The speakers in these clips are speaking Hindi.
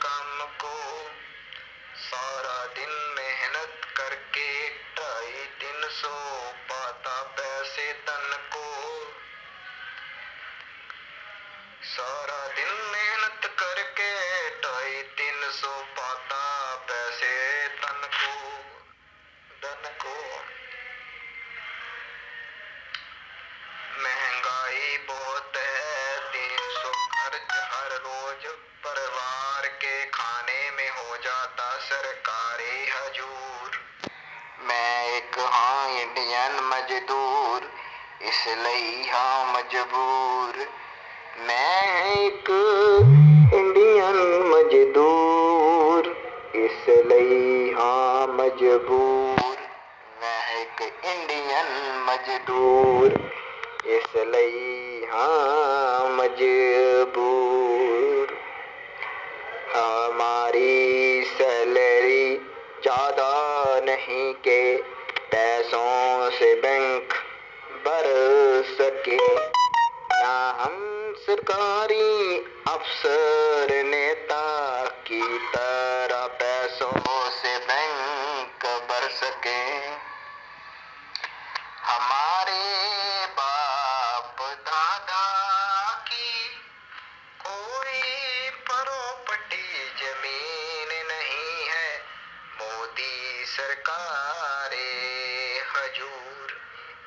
काम को, सारा दिन मेहनत करके 250-300 पाता पैसे तन को। सारा दिन मेहनत करके 250-300 पाता पैसे तन को, धन को। महंगाई बहुत है, 300 खर्च हर रोज, परिवार के खाने में हो जाता सरकारी हजूर। मैं एक हाँ इंडियन मजदूर, इसलिए हाँ मजबूर। मैं एक इंडियन मजदूर, इसलिए हाँ मजबूर। मैं एक इंडियन मजदूर, इसलिए हाँ मजबूर। हमारी सैलरी ज्यादा नहीं के पैसों से बैंक भर सके, ना हम सरकारी अफसर नेता की तरह पैसों से बैंक भर सके। हमारे बाप दादा की कोई प्रॉपर्टी जमीन नहीं है, मोदी सरकार हजूर।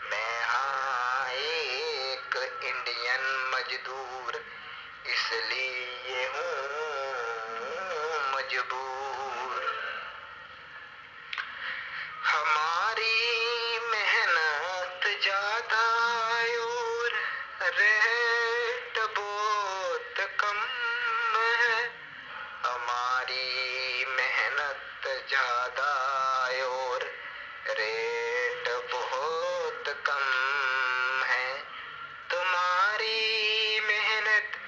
मैं हाँ एक इंडियन मजदूर, इसलिए हूँ मजबूर। हमारी मेहनत ज्यादा और रेट बहुत कम है। हमारी मेहनत ज्यादा और रेट बहुत कम है। तुम्हारी मेहनत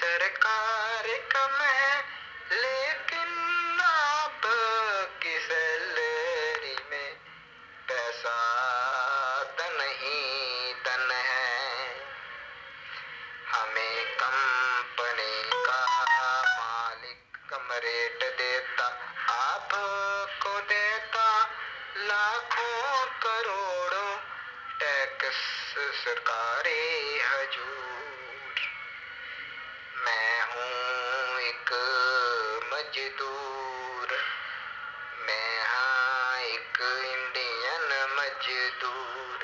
सरकार कम है, लेकिन आपकी सैलरी में पैसा धन ही धन है। हमें कंपनी का मालिक कम रेट देता, आपको देता लाखों करोड़ों टैक्स सरकारी हजूर। मैं हूँ एक मजदूर, मैं हाँ एक इंडियन मजदूर,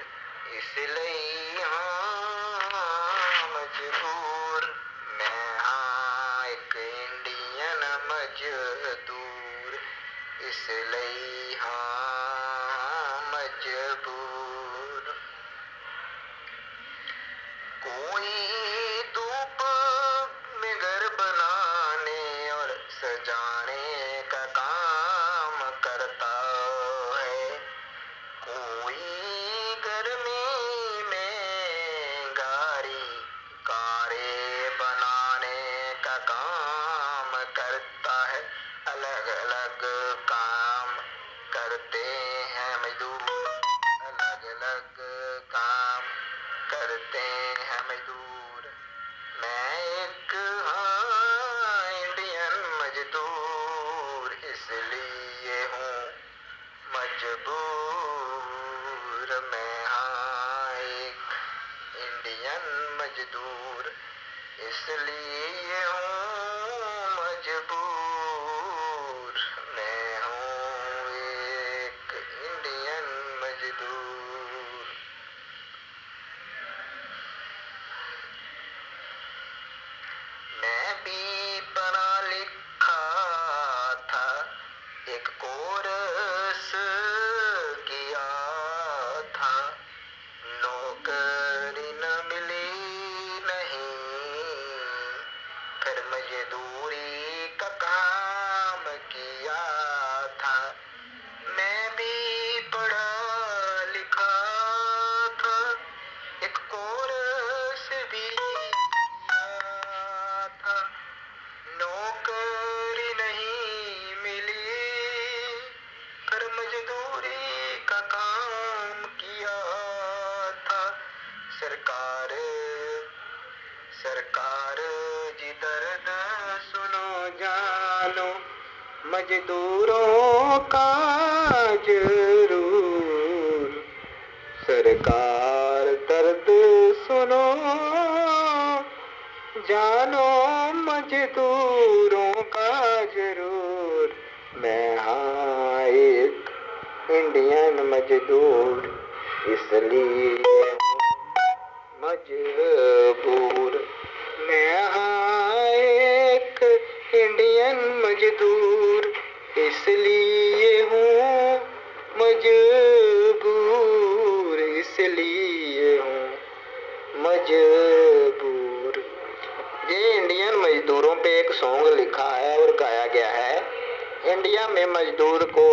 इसलिए हाँ मजबूर। मैं हाँ एक इंडियन मजदूर, इसलिए हाँ मजबूर। कोई धूप में घर बनाने और सजाने का काम करता है, कोई गर्मी में गाड़ी कारें बनाने का काम करता है। अलग अलग काम करते हैं मजदूर, अलग अलग काम करते हैं मजदूर। मैं एक हाँ इंडियन मजदूर, इसलिए हूँ मजबूर। मैं हाँ एक इंडियन मजदूर, इसलिए हूँ मजबूर। मैं हूँ एक इंडियन मजदूर। मैं भी पढ़ा लिखा था, एक कोर्स किया था, नौकरी न मिली नहीं, फिर मजदूरी का मजदूरों का जरूर सरकार दर्द सुनो, जानो मजदूरों का जरूर। मैं हाँ एक इंडियन मजदूर, इसलिए मजबूर। मैं हाँ एक इंडियन मजदूर, इसलिए हूँ मजबूर, इसलिए हूँ मजबूर। ये इंडियन मजदूरों पे एक सॉन्ग लिखा है और गाया गया है। इंडिया में मजदूर को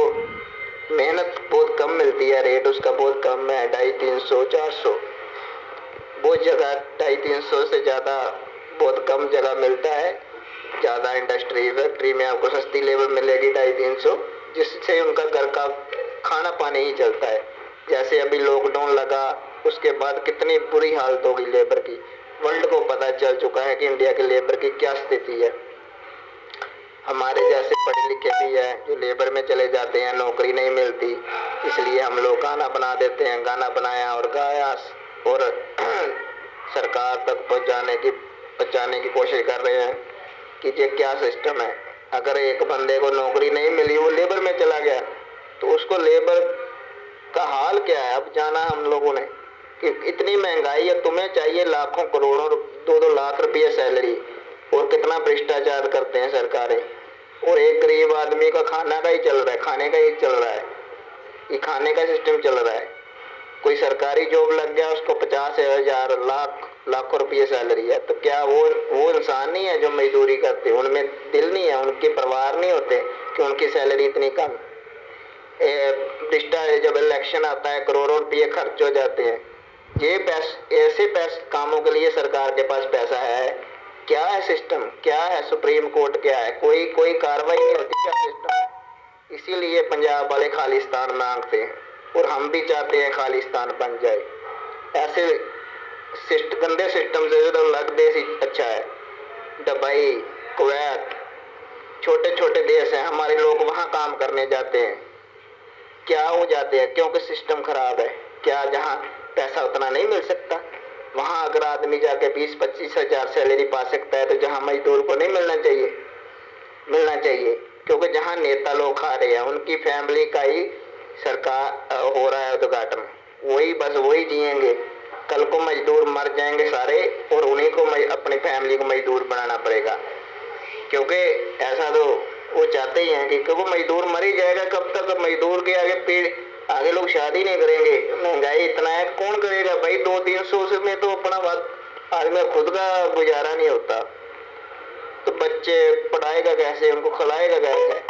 मेहनत बहुत कम मिलती है, रेट उसका बहुत कम है, 250-300-400, बहुत जगह 250-300 से ज़्यादा बहुत कम जगह मिलता है। ज़्यादा इंडस्ट्री फैक्ट्री में आपको सस्ती लेबर मिलेगी 250-300, जिससे उनका घर का खाना पानी ही चलता है। जैसे अभी लॉकडाउन लगा, उसके बाद कितनी बुरी हालत होगी लेबर की। वर्ल्ड को पता चल चुका है कि इंडिया के लेबर की क्या स्थिति है। हमारे जैसे पढ़े लिखे भी है जो लेबर में चले जाते हैं, नौकरी नहीं मिलती, इसलिए हम लोग गाना बना देते हैं। गाना बनाया और गाया और सरकार तक पहुंचाने की कोशिश कर रहे हैं कि ये क्या सिस्टम है। अगर एक बंदे को नौकरी नहीं मिली, वो लेबर में चला गया, तो उसको लेबर का हाल क्या है अब जाना हम लोगों ने कि इतनी महंगाई है, तुम्हें चाहिए लाखों करोड़ों 2-2 लाख रुपये सैलरी, और कितना भ्रष्टाचार करते हैं सरकारें, और एक गरीब आदमी का खाना का ही चल रहा है, खाने का ही चल रहा है, ये खाने का सिस्टम चल रहा है। कोई सरकारी जॉब लग गया, उसको 50,000 लाखों रुपये सैलरी है, तो क्या वो इंसान नहीं है जो मजदूरी करते? उनमें दिल नहीं है, उनके परिवार नहीं होते कि उनकी सैलरी इतनी कम। जब इलेक्शन आता है, करोड़ों रुपये खर्च हो जाते हैं। ये ऐसे कामों के लिए सरकार के पास पैसा है? क्या है सिस्टम, क्या है सुप्रीम कोर्ट, क्या है? कोई कार्रवाई नहीं होती, क्या सिस्टम है? इसीलिए पंजाब वाले खालिस्तान मांगते हैं, और हम भी चाहते हैं खालिस्तान बन जाए। ऐसे गंदे सिस्टम से तो अलग देश ही अच्छा है। दुबई, कुवैत, छोटे छोटे देश हैं, हमारे लोग वहाँ काम करने जाते हैं। क्या हो जाते हैं? क्योंकि सिस्टम खराब है। क्या जहाँ पैसा उतना नहीं मिल सकता, वहाँ अगर आदमी जाके 20-25 हजार सैलरी पा सकता है, तो जहाँ मजदूर को नहीं मिलना चाहिए? मिलना चाहिए, क्योंकि जहाँ नेता लोग खा रहे हैं, उनकी फैमिली का ही सरकार हो रहा है उद्घाटन, वही जिएंगे। कल को मजदूर मर जाएंगे सारे, और उन्हीं को अपनी फैमिली को मजदूर बनाना पड़ेगा, क्योंकि ऐसा तो वो चाहते ही हैं कि क्योंकि मजदूर मर ही जाएगा। कब तक मजदूर के आगे लोग शादी नहीं करेंगे? महंगाई इतना है, कौन करेगा भाई? 200-300 से में तो अपना आदमी खुद का गुजारा नहीं होता, तो बच्चे पढ़ाएगा कैसे, उनको खिलाएगा कैसे?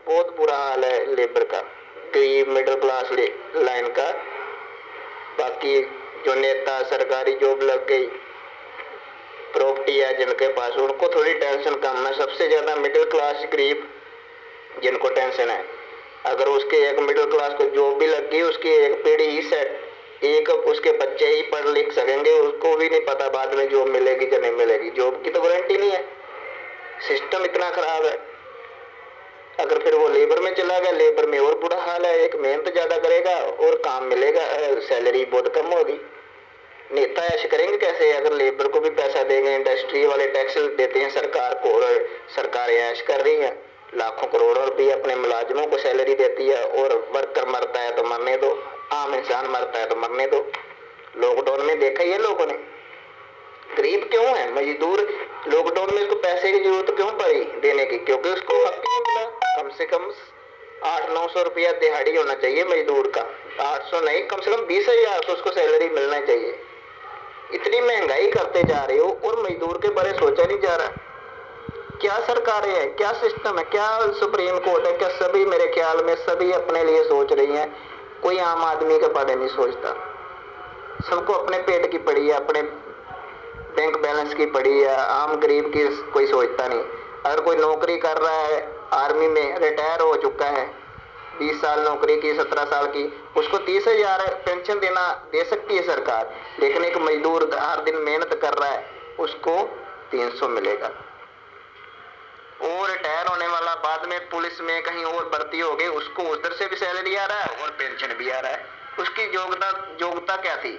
बहुत बुरा हाल है लेबर का, गरीब मिडिल क्लास लाइन का। बाकी जो नेता सरकारी जॉब लग गई, प्रॉपर्टी है जिनके पास, उनको थोड़ी टेंशन कम है। सबसे ज्यादा मिडिल क्लास गरीब जिनको टेंशन है। अगर उसके एक मिडिल क्लास को जॉब भी लग गई, उसकी एक पीढ़ी ही सेट, एक उसके बच्चे ही पढ़ लिख सकेंगे, उसको भी नहीं पता बाद में जॉब मिलेगी या नहीं मिलेगी। जॉब की तो गारंटी नहीं है, सिस्टम इतना खराब है। अगर फिर वो लेबर में चला गया, लेबर में और बुरा हाल है। एक मेहनत ज्यादा करेगा और काम मिलेगा, सैलरी बहुत कम होगी। नेता ऐसे करेंगे कैसे? अगर लेबर को भी पैसा देंगे, इंडस्ट्री वाले टैक्स देते हैं सरकार को, और सरकार ऐश कर रही है, लाखों करोड़ों रुपये अपने मुलाजिमों को सैलरी देती है, और वर्कर मरता है तो मरने दो, आम इंसान मरता है तो मरने दो। लॉकडाउन में देखा ही है लोगों ने, गरीब क्यों है मजदूर? लॉकडाउन में उसको पैसे की जरूरत क्यों पड़ी देने की? क्योंकि उसको हक नहीं मिला। कम से कम 800-900 रुपया दिहाड़ी होना चाहिए मजदूर का, 800 नहीं, कम से कम 20,000 तो उसको सैलरी मिलना चाहिए। इतनी महंगाई करते जा रहे हो और मजदूर के बारे सोचा नहीं जा रहा। क्या सरकारें हैं, क्या सिस्टम है, क्या सुप्रीम कोर्ट है? क्या सभी, मेरे ख्याल में सभी अपने लिए सोच रही हैं, कोई आम आदमी के बारे नहीं सोचता। सबको अपने पेट की पड़ी है, अपने बैंक बैलेंस की पड़ी है, आम गरीब की कोई सोचता नहीं। अगर कोई नौकरी कर रहा है, आर्मी में रिटायर हो चुका है, 20 साल नौकरी की, 17 साल की, उसको 30,000 पेंशन दे सकती है सरकार। लेकिन एक मजदूर हर दिन मेहनत कर रहा है, उसको 300 मिलेगा। वो रिटायर होने वाला वाला बाद में पुलिस में कहीं और भर्ती हो गए, उसको उधर से भी सैलरी आ रहा है और पेंशन भी आ रहा है। उसकी योग्यता क्या थी?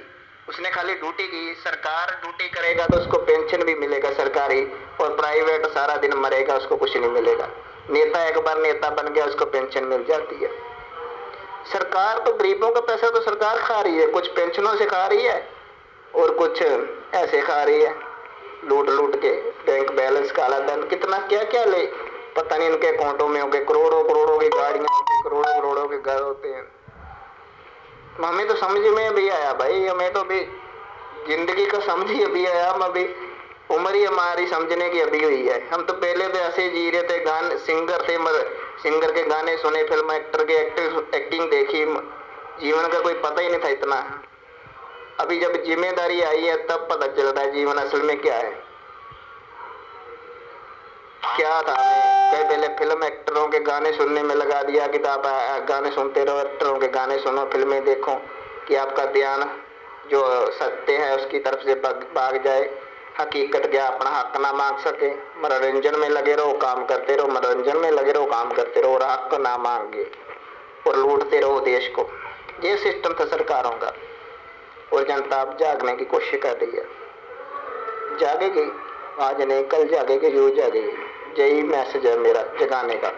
उसने खाली ड्यूटी की। सरकार ड्यूटी करेगा तो उसको पेंशन भी मिलेगा सरकारी, और प्राइवेट सारा दिन मरेगा, उसको कुछ नहीं मिलेगा। नेता एक बार नेता बन गया, उसको पेंशन मिल जाती है। सरकार तो गरीबों का पैसा तो सरकार खा रही है, कुछ पेंशनों से खा रही है और कुछ ऐसे खा रही है लूट लूट के। बैंक बैलेंस, काला धन, कितना क्या क्या ले, पता नहीं इनके अकाउंटों में हो गए। करोड़ों करोड़ों की गाड़ियां होती, करोड़ों करोड़ों के घर होते हैं। हमें तो समझ में भी आया भाई, हमें तो भी जिंदगी का समझ ही अभी आया। हम अभी उम्र ही हमारी समझने की अभी हुई है। हम तो पहले तो ऐसे जी रहे थे, गाने सिंगर थे, सिंगर के गाने सुने, फिल्म एक्टर के एक्टिंग देखी, जीवन का कोई पता ही नहीं था इतना। अभी जब जिम्मेदारी आई है तब पता चल रहा है जीवन असल में क्या है। क्या था, हमें पहले फिल्म एक्टरों के गाने सुनने में लगा दिया कि आप गाने सुनते रहो, एक्टरों के गाने सुनो, फिल्में देखो, कि आपका ध्यान जो सत्य है उसकी तरफ से भाग जाए, हकीकत क्या अपना हक ना मांग सके। मनोरंजन में लगे रहो, काम करते रहो, मनोरंजन में लगे रहो, काम करते रहो, और हक ना मांगे और लूटते रहो देश को। ये सिस्टम था सरकारों का, और जनता अब जागने की कोशिश कर रही है। जागेगी, आज नहीं कल जागेगी, जरूर जागेगी। यही मैसेज है मेरा जगाने का।